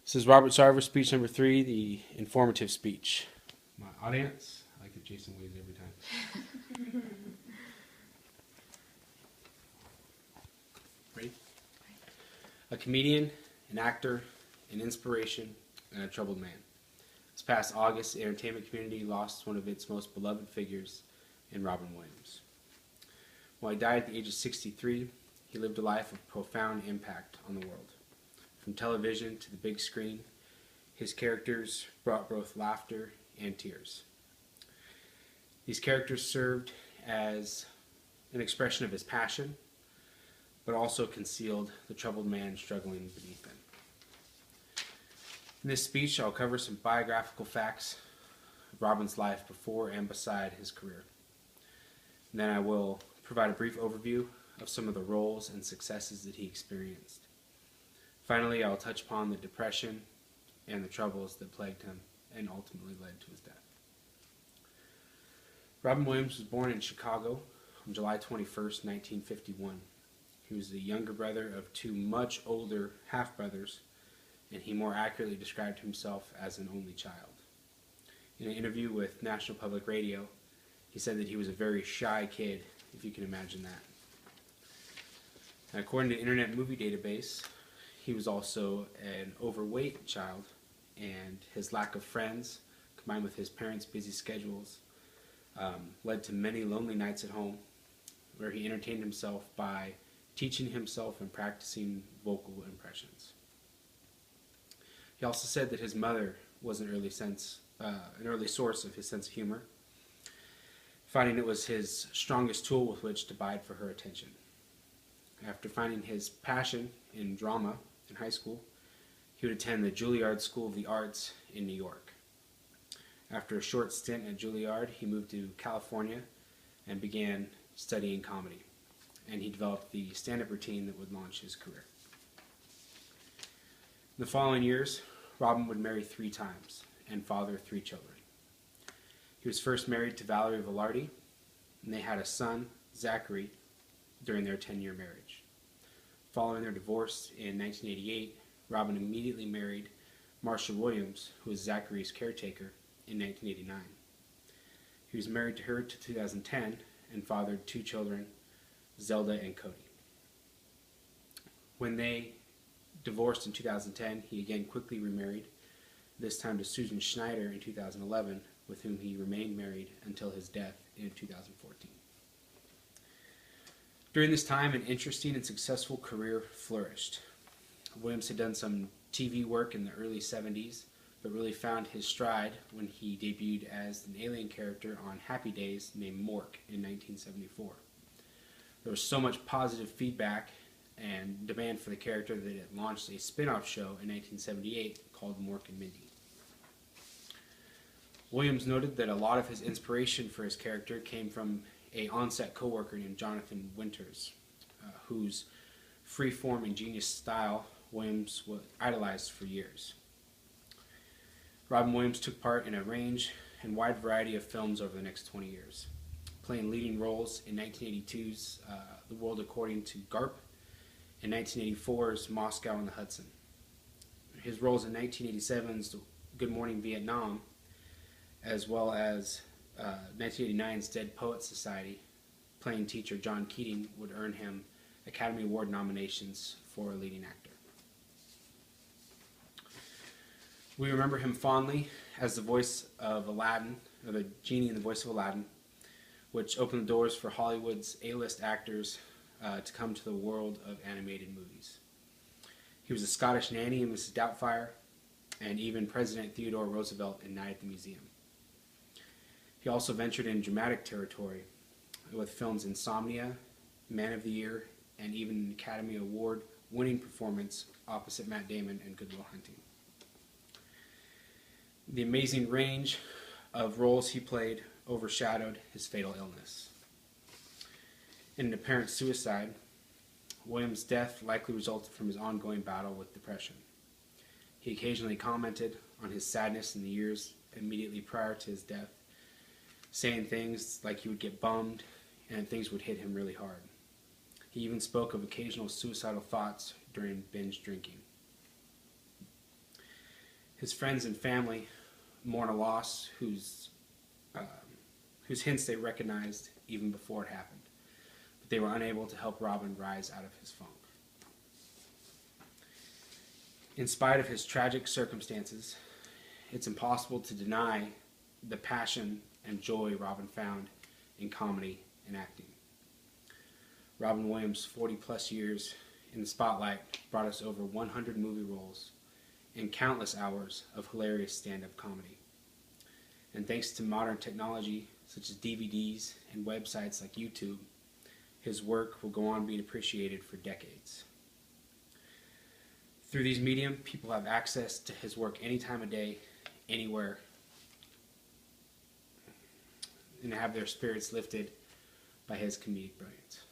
This is Robert Sarver, speech number 3, the informative speech. My audience, I like that Jason waves every time. Ready? A comedian, an actor, an inspiration, and a troubled man. This past August, the entertainment community lost one of its most beloved figures in Robin Williams. While he died at the age of 63, he lived a life of profound impact on the world. From television to the big screen, his characters brought both laughter and tears. These characters served as an expression of his passion, but also concealed the troubled man struggling beneath them. In this speech, I'll cover some biographical facts of Robin's life before and beside his career. And then I will provide a brief overview of some of the roles and successes that he experienced. Finally, I'll touch upon the depression and the troubles that plagued him and ultimately led to his death. Robin Williams was born in Chicago on July 21st, 1951. He was the younger brother of two much older half-brothers, and he more accurately described himself as an only child. In an interview with National Public Radio, he said that he was a very shy kid, if you can imagine that. And according to Internet Movie Database, he was also an overweight child, and his lack of friends, combined with his parents' busy schedules, led to many lonely nights at home, where he entertained himself by teaching himself and practicing vocal impressions. He also said that his mother was an early source of his sense of humor, finding it was his strongest tool with which to bide for her attention. After finding his passion in drama in high school, he would attend the Juilliard School of the Arts in New York. After a short stint at Juilliard, he moved to California and began studying comedy, and he developed the stand-up routine that would launch his career. In the following years, Robin would marry 3 times and father 3 children. He was first married to Valerie Velarde, and they had a son, Zachary, during their 10-year marriage. Following their divorce in 1988, Robin immediately married Marcia Williams, who was Zachary's caretaker, in 1989. He was married to her to 2010 and fathered 2 children, Zelda and Cody. When they divorced in 2010, he again quickly remarried, this time to Susan Schneider in 2011, with whom he remained married until his death in 2014. During this time, an interesting and successful career flourished. Williams had done some TV work in the early 70s, but really found his stride when he debuted as an alien character on Happy Days named Mork in 1974. There was so much positive feedback and demand for the character that it launched a spin-off show in 1978 called Mork and Mindy. Williams noted that a lot of his inspiration for his character came from an on-set co-worker named Jonathan Winters, whose free-form and genius style Williams idolized for years. Robin Williams took part in a range and wide variety of films over the next 20 years, playing leading roles in 1982's The World According to Garp and 1984's Moscow on the Hudson. His roles in 1987's Good Morning Vietnam, as well as 1989's Dead Poets Society, playing teacher John Keating, would earn him Academy Award nominations for a leading actor. We remember him fondly as the voice of Aladdin, or the genie in the voice of Aladdin, which opened the doors for Hollywood's A-list actors to come to the world of animated movies. He was a Scottish nanny in Mrs. Doubtfire, and even President Theodore Roosevelt in Night at the Museum. He also ventured in dramatic territory with films Insomnia, Man of the Year, and even an Academy Award winning performance opposite Matt Damon in Good Will Hunting. The amazing range of roles he played overshadowed his fatal illness. In an apparent suicide, Williams' death likely resulted from his ongoing battle with depression. He occasionally commented on his sadness in the years immediately prior to his death, saying things like he would get bummed and things would hit him really hard. He even spoke of occasional suicidal thoughts during binge drinking. His friends and family mourn a loss whose hints they recognized even before it happened, but they were unable to help Robin rise out of his funk. In spite of his tragic circumstances, it's impossible to deny the passion and joy Robin found in comedy and acting. Robin Williams' 40-plus years in the spotlight brought us over 100 movie roles and countless hours of hilarious stand-up comedy. And thanks to modern technology such as DVDs and websites like YouTube, his work will go on being appreciated for decades. Through these medium, people have access to his work any time of day, anywhere, and have their spirits lifted by his comedic brilliance.